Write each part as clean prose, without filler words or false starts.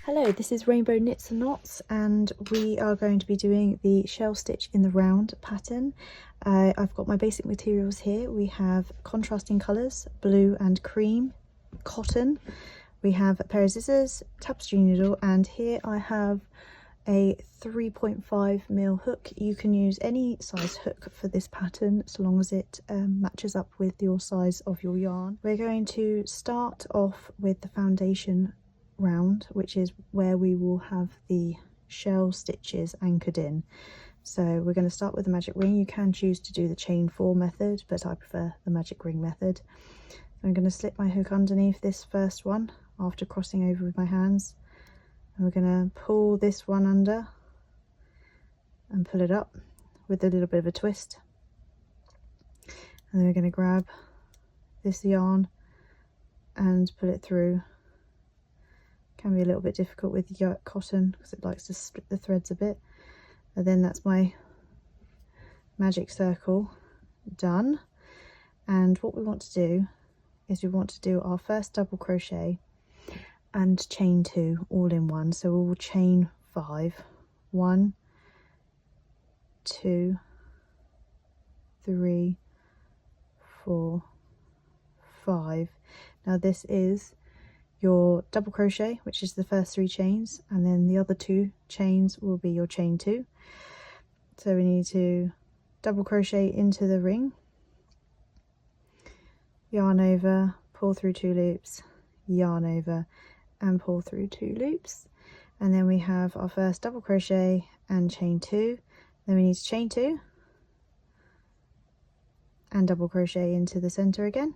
Hello, this is Rainbow Knits and Knots, and we are going to be doing the shell stitch in the round pattern. I've got my basic materials here. We have contrasting colours, blue and cream, cotton. We have a pair of scissors, tapestry needle, and here I have a 3.5mm hook. You can use any size hook for this pattern so long as it matches up with your size of your yarn. We're going to start off with the foundation round, which is where we will have the shell stitches anchored in. So we're going to start with the magic ring. You can choose to do the chain 4 method, but I prefer the magic ring method. So I'm going to slip my hook underneath this first one after crossing over with my hands, and we're going to pull this one under and pull it up with a little bit of a twist, and then we're going to grab this yarn and pull it through. Can be a little bit difficult with cotton because it likes to split the threads a bit. And then that's my magic circle done. And what we want to do is we want to do our first double crochet and chain 2 all in one. So we'll chain 5. 1, 2, 3, 4, 5. Now this is your double crochet, which is the first 3 chains, and then the other 2 chains will be your chain 2. So we need to double crochet into the ring, yarn over, pull through 2 loops, yarn over and pull through 2 loops, and then we have our first double crochet and chain 2. Then we need to chain 2 and double crochet into the center again,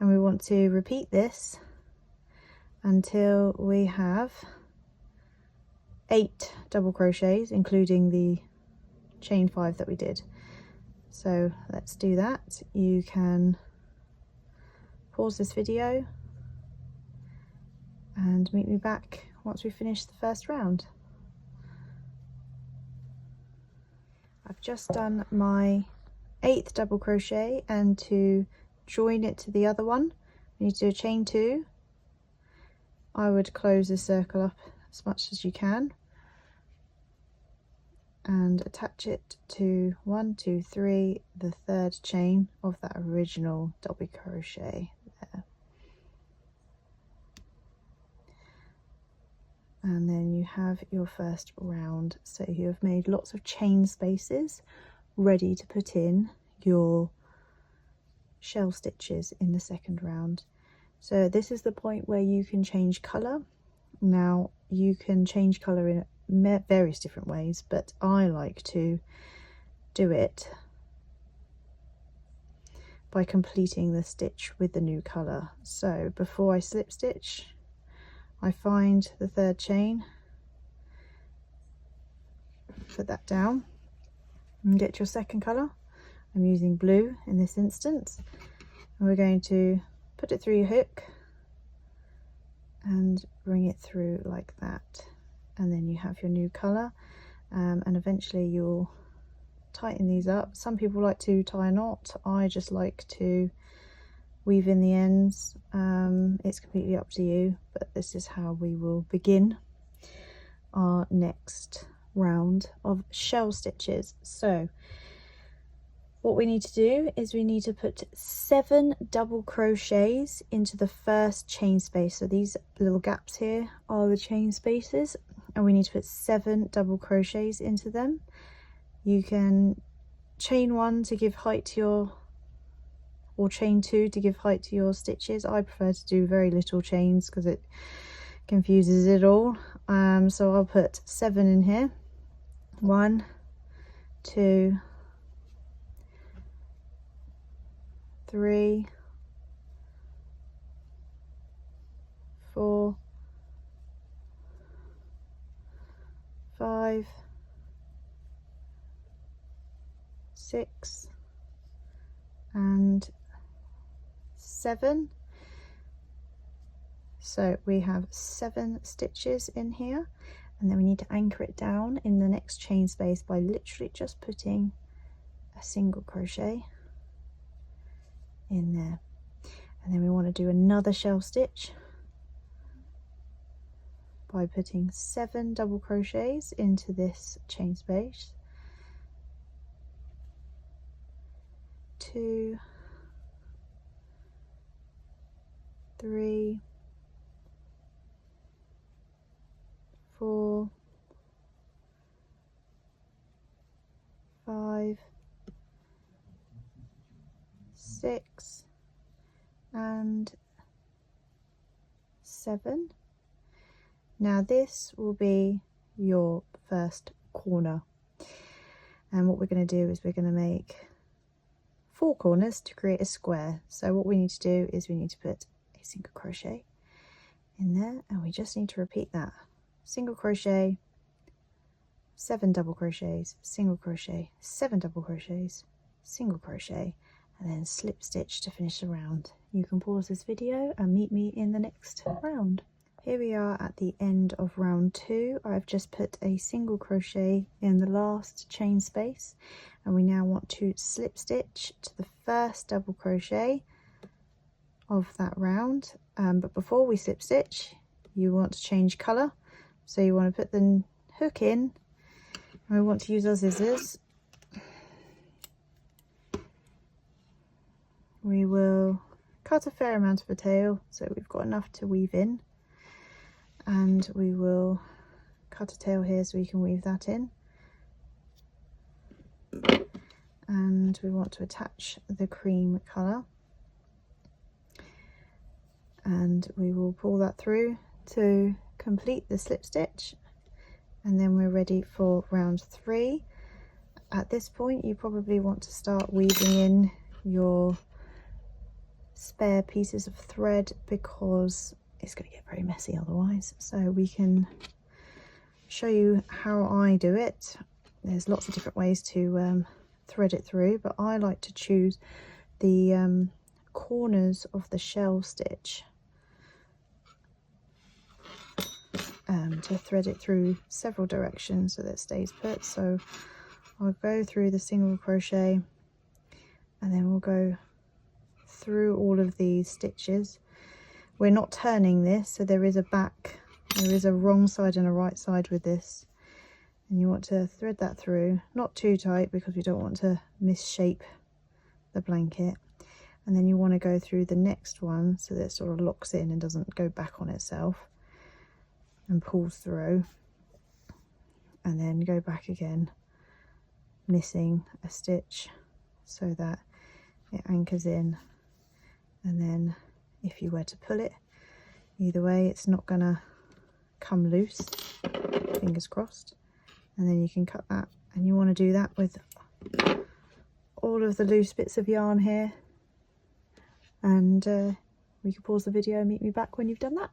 and we want to repeat this until we have 8 double crochets, including the chain 5 that we did. So let's do that. You can pause this video and meet me back once we finish the first round. I've just done my 8th double crochet, and to join it to the other one we need to do a chain 2. I would close the circle up as much as you can and attach it to 1, 2, 3, the 3rd chain of that original double crochet there. And then you have your first round. So you have made lots of chain spaces ready to put in your shell stitches in the second round. So this is the point where you can change colour. Now you can change colour in various different ways, but I like to do it by completing the stitch with the new colour. So before I slip stitch, I find the 3rd chain, put that down and get your second colour. I'm using blue in this instance, and we're going to put it through your hook and bring it through like that, and then you have your new colour, and eventually you'll tighten these up. Some people like to tie a knot. I just like to weave in the ends. It's completely up to you, but this is how we will begin our next round of shell stitches. So what we need to do is we need to put 7 double crochets into the first chain space. So these little gaps here are the chain spaces, and we need to put 7 double crochets into them. You can chain 1 to give height to your, or chain 2 to give height to your stitches. I prefer to do very little chains because it confuses it all. So I'll put 7 in here. 1, 2, 3, 4, 5, 6, and 7. So we have 7 stitches in here, and then we need to anchor it down in the next chain space by literally just putting a single crochet in there. And then we want to do another shell stitch by putting 7 double crochets into this chain space. 2, 3, 4, 5, 6 and 7. Now this will be your first corner, and what we're going to do is we're going to make 4 corners to create a square. So what we need to do is we need to put a single crochet in there, and we just need to repeat that: single crochet, 7 double crochets, single crochet, 7 double crochets, single crochet, and then slip stitch to finish the round. You can pause this video and meet me in the next round. Here we are at the end of round 2. I've just put a single crochet in the last chain space, and we now want to slip stitch to the first double crochet of that round. But before we slip stitch, you want to change colour, so you want to put the hook in, and we want to use our scissors. We will cut a fair amount of a tail so we've got enough to weave in, and we will cut a tail here so we can weave that in, and we want to attach the cream colour, and we will pull that through to complete the slip stitch, and then we're ready for round 3. At this point you probably want to start weaving in your spare pieces of thread because it's going to get very messy otherwise. So we can show you how I do it. There's lots of different ways to thread it through, but I like to choose the corners of the shell stitch to thread it through several directions so that it stays put. So I'll go through the single crochet, and then we'll go through all of these stitches. We're not turning this, so there is a wrong side and a right side with this, and you want to thread that through, not too tight because we don't want to misshape the blanket, and then you want to go through the next one so that it sort of locks in and doesn't go back on itself and pulls through, and then go back again, missing a stitch so that it anchors in. And then if you were to pull it, either way it's not gonna come loose, fingers crossed. And then you can cut that, and you want to do that with all of the loose bits of yarn here, and we can pause the video and meet me back when you've done that.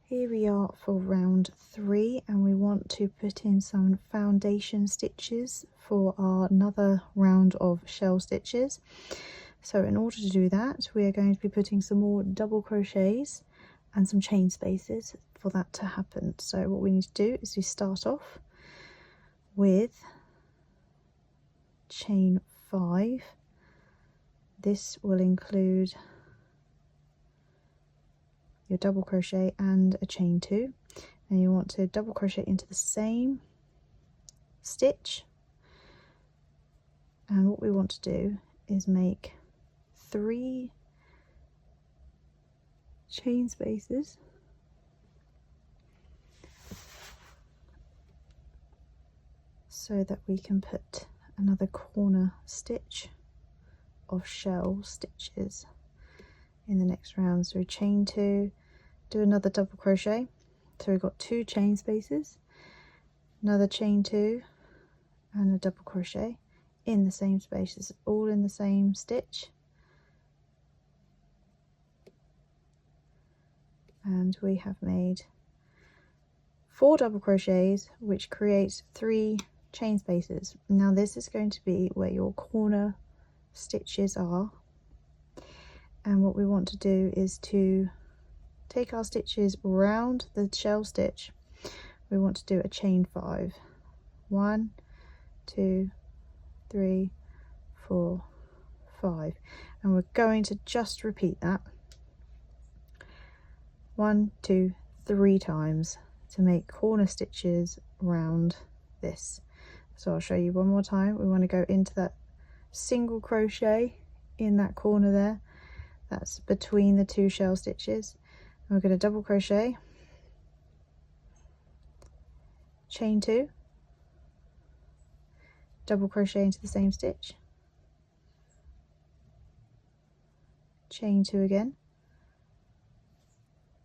Here we are for round 3, and we want to put in some foundation stitches for another round of shell stitches. So in order to do that, we are going to be putting some more double crochets and some chain spaces for that to happen. So what we need to do is we start off with chain 5. This will include your double crochet and a chain 2, and you want to double crochet into the same stitch, and what we want to do is make 3 chain spaces so that we can put another corner stitch of shell stitches in the next round. So chain 2, do another double crochet, so we've got 2 chain spaces, another chain 2 and a double crochet in the same spaces, all in the same stitch, and we have made 4 double crochets, which creates 3 chain spaces. Now this is going to be where your corner stitches are, and what we want to do is to take our stitches round the shell stitch. We want to do a chain 5. 1, 2, 3, 4, 5, and we're going to just repeat that 1, 2, 3 times to make corner stitches around this. So I'll show you one more time. We want to go into that single crochet in that corner there, that's between the two shell stitches. And we're going to double crochet, chain 2, double crochet into the same stitch, chain 2 again,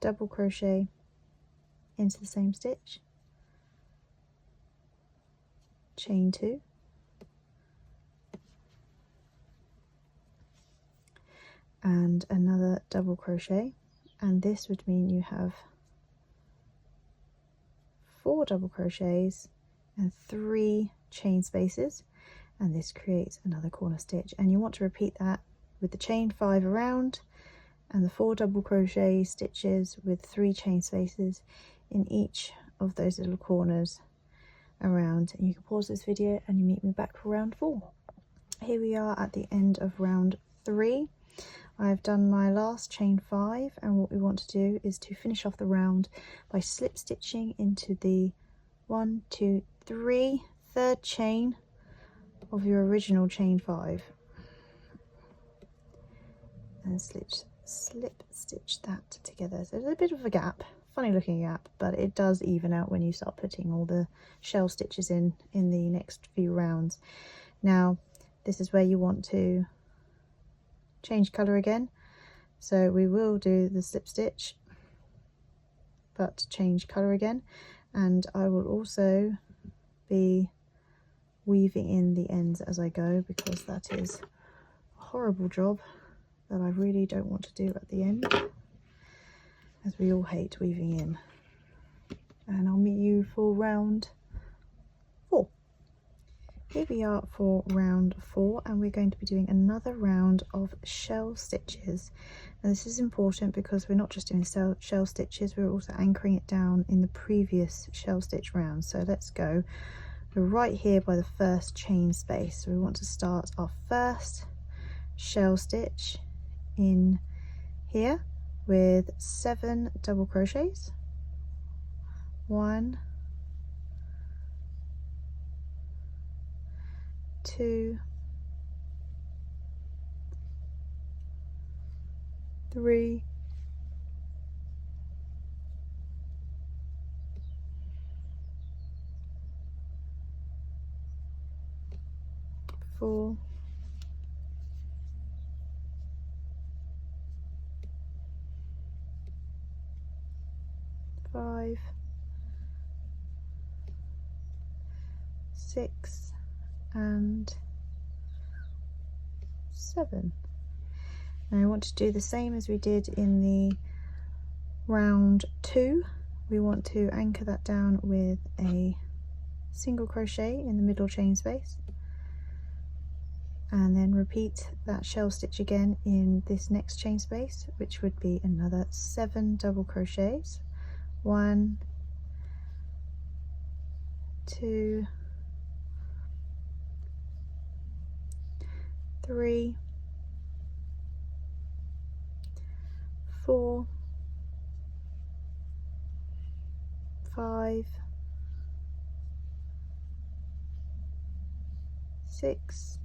double crochet into the same stitch, chain 2, and another double crochet, and this would mean you have 4 double crochets and 3 chain spaces, and this creates another corner stitch. And you want to repeat that with the chain 5 around and the 4 double crochet stitches with 3 chain spaces in each of those little corners around. And you can pause this video and you meet me back for round 4. Here we are at the end of round 3. I've done my last chain 5, and what we want to do is to finish off the round by slip stitching into the 1, 2, 3, third chain of your original chain 5, and slip stitch that together. So there's a bit of a gap, funny looking gap, but it does even out when you start putting all the shell stitches in the next few rounds. Now this is where you want to change colour again, so we will do the slip stitch but change colour again, and I will also be weaving in the ends as I go, because that is a horrible job that I really don't want to do at the end, as we all hate weaving in. And I'll meet you for round 4. Here we are for round 4, and we're going to be doing another round of shell stitches. And this is important because we're not just doing shell stitches, we're also anchoring it down in the previous shell stitch round. So let's go. We're right here by the first chain space, so we want to start our first shell stitch in here with 7 double crochets. 1, 2, 3, 4, 5, 6, and 7. Now I want to do the same as we did in the round 2. We want to anchor that down with a single crochet in the middle chain space, and then repeat that shell stitch again in this next chain space, which would be another 7 double crochets. 1, 2, 3, 4, 5, 6,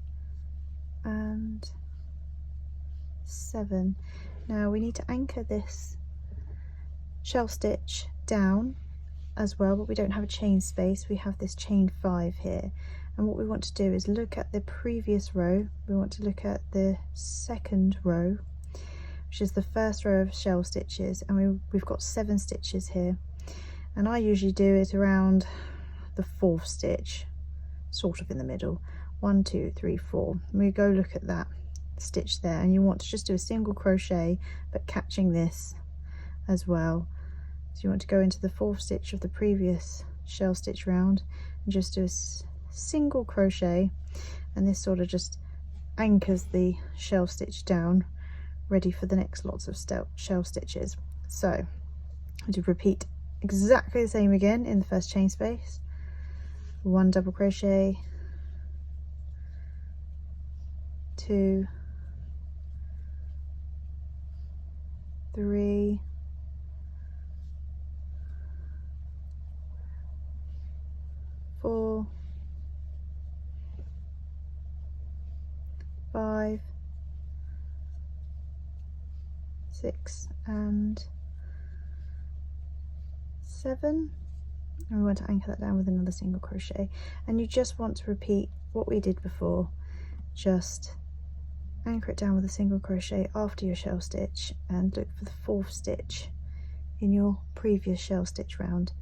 and 7. Now we need to anchor this shell stitch down as well, but we don't have a chain space, we have this chain 5 here. And what we want to do is look at the previous row. We want to look at the second row, which is the first row of shell stitches, and we've got 7 stitches here, and I usually do it around the 4th stitch, sort of in the middle. 1, 2, 3, 4. And we go look at that stitch there, and you want to just do a single crochet but catching this as well. So you want to go into the 4th stitch of the previous shell stitch round and just do a single crochet, and this sort of just anchors the shell stitch down, ready for the next lots of shell stitches. So I do repeat exactly the same again in the first chain space. 1 double crochet, 2, 3, 6 and 7, and we want to anchor that down with another single crochet. And you just want to repeat what we did before, just anchor it down with a single crochet after your shell stitch and look for the 4th stitch in your previous shell stitch round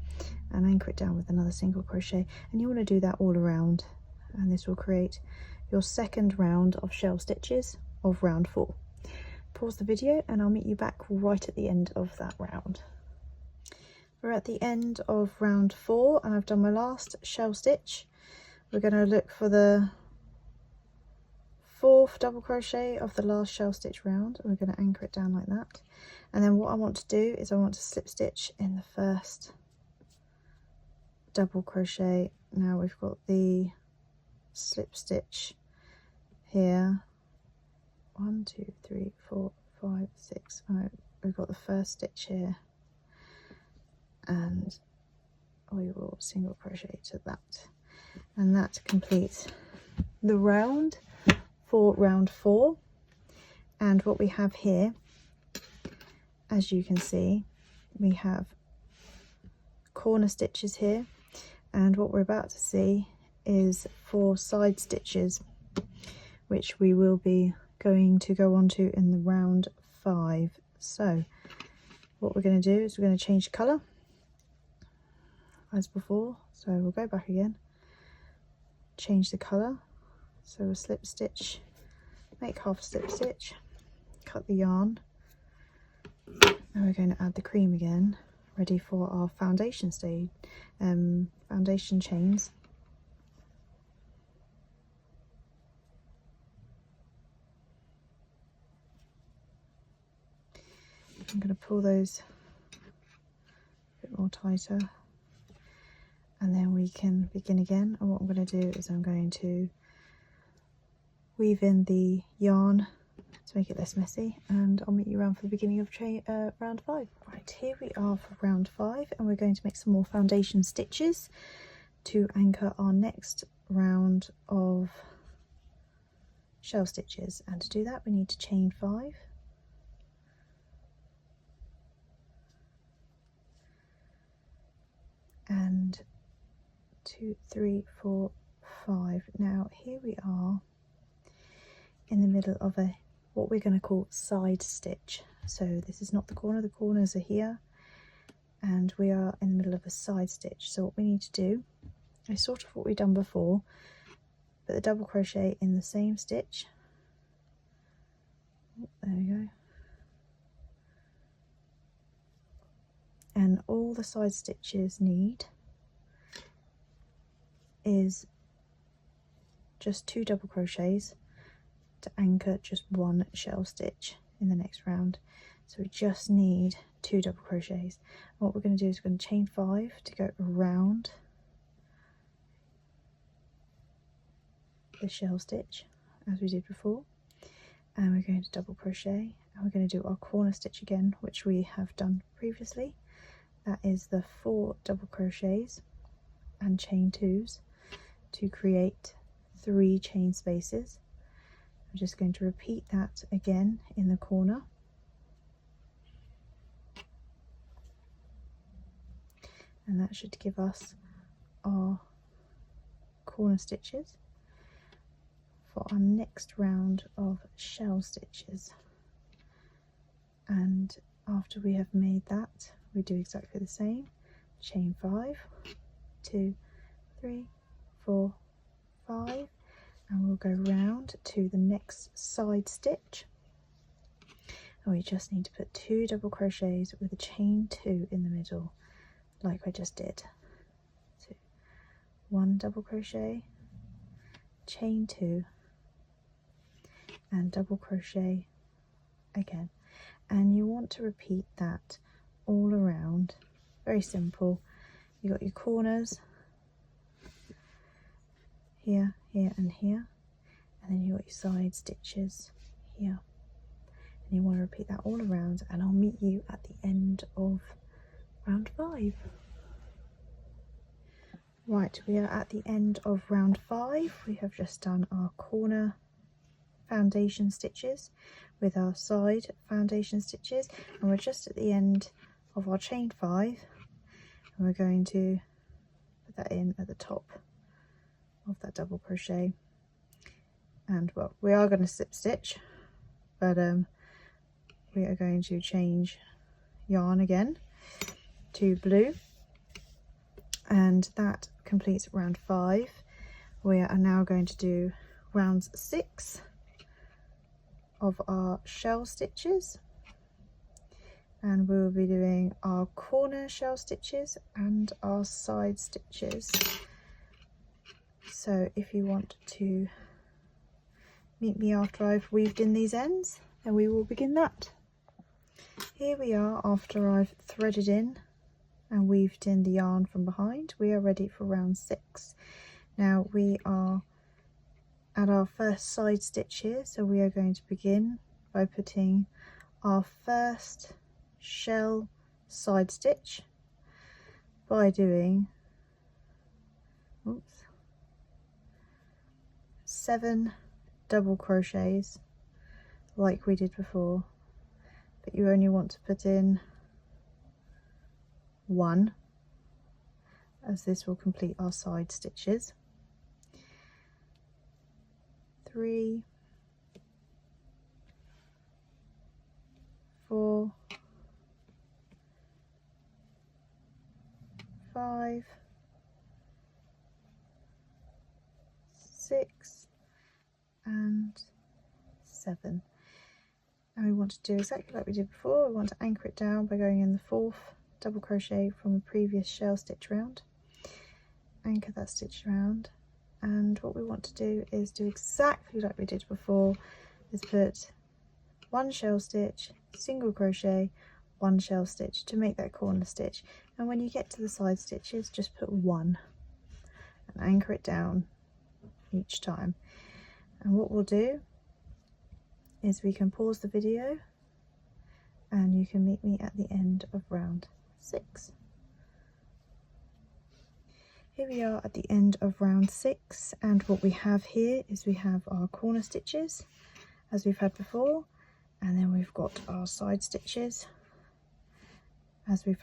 and anchor it down with another single crochet, and you want to do that all around, and this will create your 2nd round of shell stitches of round 4. Pause the video and I'll meet you back right at the end of that round. We're at the end of round 4 and I've done my last shell stitch. We're going to look for the 4th double crochet of the last shell stitch round, and we're going to anchor it down like that. And then what I want to do is I want to slip stitch in the 1st double crochet. Now we've got the slip stitch here, 1 2 3 4 5 6. We've got the 1st stitch here, and we will single crochet to that, and that completes the round for round 4. And what we have here, as you can see, we have corner stitches here, and what we're about to see is 4 side stitches, which we will be going to go on to in the round 5. So what we're going to do is we're going to change colour as before. So we'll go back again, change the colour, so a slip stitch, make half a slip stitch, cut the yarn, and we're going to add the cream again, ready for our foundation stage, foundation chains. I'm going to pull those a bit more tighter, and then we can begin again. And what I'm going to do is I'm going to weave in the yarn to make it less messy, and I'll meet you around for the beginning of round 5. Right, here we are for round 5, and we're going to make some more foundation stitches to anchor our next round of shell stitches. And to do that we need to chain 5, and 2 3 4 5. Now here we are in the middle of what we're going to call side stitch. So this is not the corner, the corners are here, and we are in the middle of a side stitch. So what we need to do is sort of what we've done before, put the double crochet in the same stitch. There we go. And all the side stitches need is just 2 double crochets to anchor just 1 shell stitch in the next round. So we just need 2 double crochets. And what we're going to do is we're going to chain 5 to go around the shell stitch as we did before, and we're going to double crochet, and we're going to do our corner stitch again, which we have done previously. That is the 4 double crochets and chain 2s to create 3 chain spaces. I'm just going to repeat that again in the corner, and that should give us our corner stitches for our next round of shell stitches. And after we have made that, we do exactly the same. Chain 5, 2 3 4 5, and we'll go round to the next side stitch, and we just need to put 2 double crochets with a chain 2 in the middle, like I just did. So 1 double crochet, chain 2, and double crochet again. And you want to repeat that all around. Very simple. You got your corners here, here and here, and then you got your side stitches here, and you want to repeat that all around, and I'll meet you at the end of round 5. Right, we are at the end of round 5. We have just done our corner foundation stitches with our side foundation stitches, and we're just at the end of our chain 5, and we're going to put that in at the top of that double crochet. And well, we are going to slip stitch, but we are going to change yarn again to blue, and that completes round 5. We are now going to do round 6 of our shell stitches, and we will be doing our corner shell stitches and our side stitches. So if you want to meet me after I've weaved in these ends, then we will begin that. Here we are after I've threaded in and weaved in the yarn from behind. We are ready for round 6. Now we are at our first side stitch here, so we are going to begin by putting our first shell side stitch by doing 7 double crochets like we did before, but you only want to put in 1, as this will complete our side stitches. 3, 4, 5, 6 and 7. And we want to do exactly like we did before. We want to anchor it down by going in the 4th double crochet from a previous shell stitch round. Anchor that stitch round, and what we want to do is do exactly like we did before, is put 1 shell stitch, single crochet, 1 shell stitch to make that corner stitch, and when you get to the side stitches just put 1 and anchor it down each time. And what we'll do is we can pause the video and you can meet me at the end of round 6. Here we are at the end of round 6, and what we have here is we have our corner stitches as we've had before, and then we've got our side stitches as we've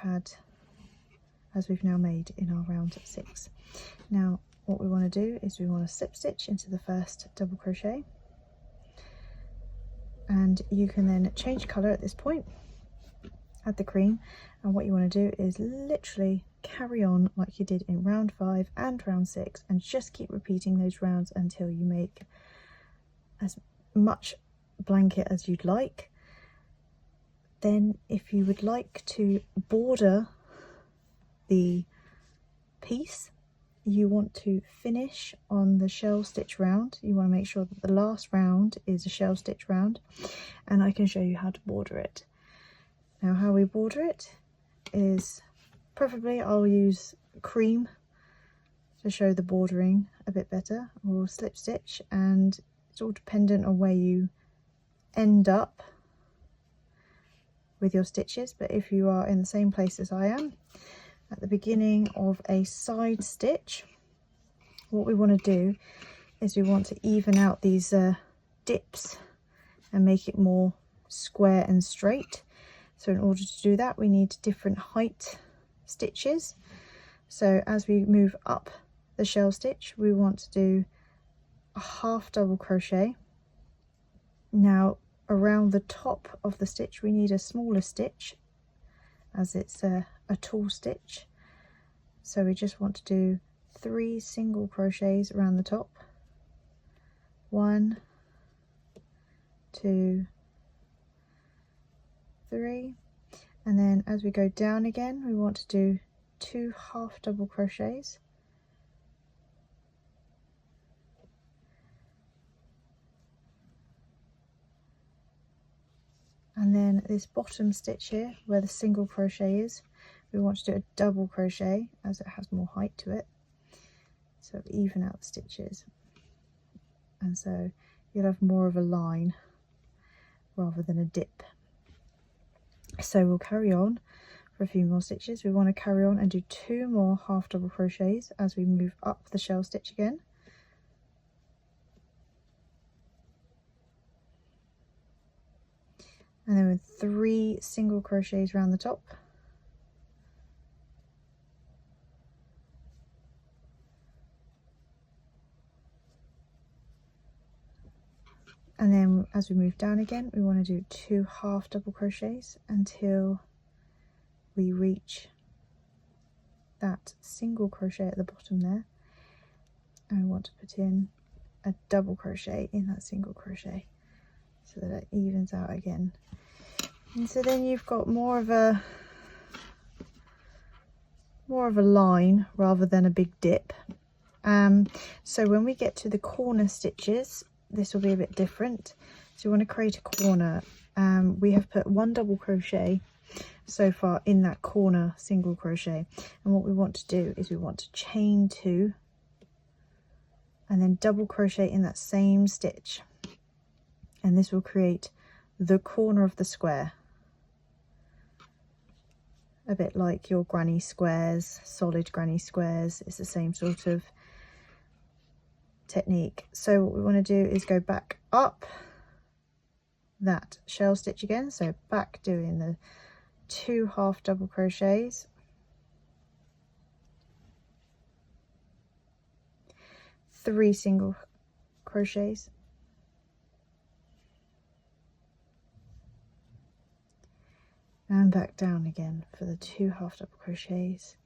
now made in our round 6. Now what we want to do is we want to slip stitch into the first double crochet, and you can then change colour at this point, add the cream, and what you want to do is literally carry on like you did in round 5 and round 6, and just keep repeating those rounds until you make as much blanket as you'd like. Then if you would like to border the piece, you want to finish on the shell stitch round. You want to make sure that the last round is a shell stitch round, and I can show you how to border it. Now how we border it is, preferably I'll use cream to show the bordering a bit better, or slip stitch, and it's all dependent on where you end up with your stitches. But if you are in the same place as I am, at the beginning of a side stitch, what we want to do is we want to even out these dips and make it more square and straight. So in order to do that, we need different height stitches. So as we move up the shell stitch, we want to do a half double crochet. Now around the top of the stitch we need a smaller stitch, as it's a tall stitch, so we just want to do 3 single crochets around the top. 1, 2, 3, and then as we go down again we want to do 2 half double crochets, and then this bottom stitch here where the single crochet is, we want to do a double crochet as it has more height to it, so even out the stitches, and so you'll have more of a line rather than a dip. So we'll carry on for a few more stitches. We want to carry on and do 2 more half double crochets as we move up the shell stitch again. and then with 3 single crochets around the top, and then as we move down again, we want to do 2 half double crochets until we reach that single crochet at the bottom there, and we want to put in a double crochet in that single crochet so that it evens out again. And so then you've got more of a line rather than a big dip. So when we get to the corner stitches, this will be a bit different. So you want to create a corner. We have put 1 double crochet so far in that corner single crochet, and what we want to do is we want to chain 2 and then double crochet in that same stitch, and this will create the corner of the square, a bit like your granny squares, solid granny squares. It's the same sort of technique. So what we want to do is go back up that shell stitch again, so back doing the 2 half double crochets, 3 single crochets, and back down again for the 2 half double crochets,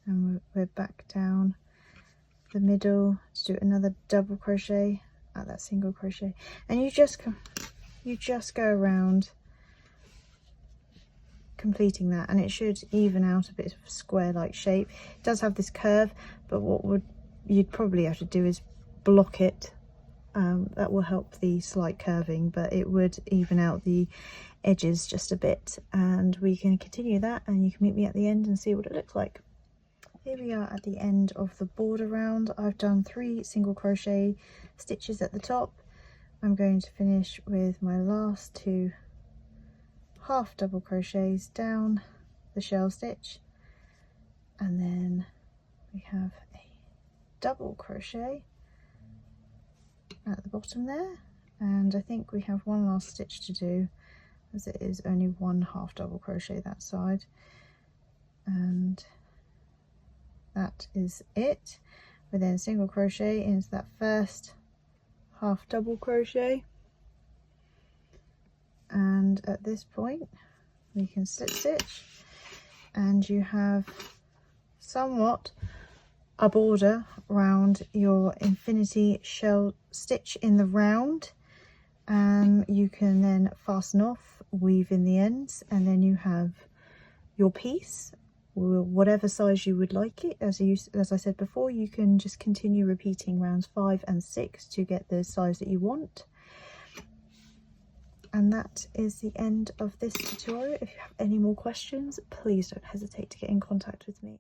and we're back down the middle to do another double crochet at that single crochet, and you just go around completing that, and it should even out a bit of a square like shape. It does have this curve, but what you'd probably have to do is block it. That will help the slight curving, but it would even out the edges just a bit, and we can continue that, and you can meet me at the end and see what it looks like. Here we are at the end of the border round. I've done 3 single crochet stitches at the top. I'm going to finish with my last 2 half double crochets down the shell stitch, and then we have a double crochet at the bottom there, and I think we have one last stitch to do, as it is only 1 half double crochet that side, and that is it. We then single crochet into that first half double crochet, and at this point we can slip stitch, and you have somewhat a border around your infinity shell stitch in the round. You can then fasten off, weave in the ends, and then you have your piece, whatever size you would like it. As I said before, you can just continue repeating rounds 5 and 6 to get the size that you want. And that is the end of this tutorial. If you have any more questions, please don't hesitate to get in contact with me.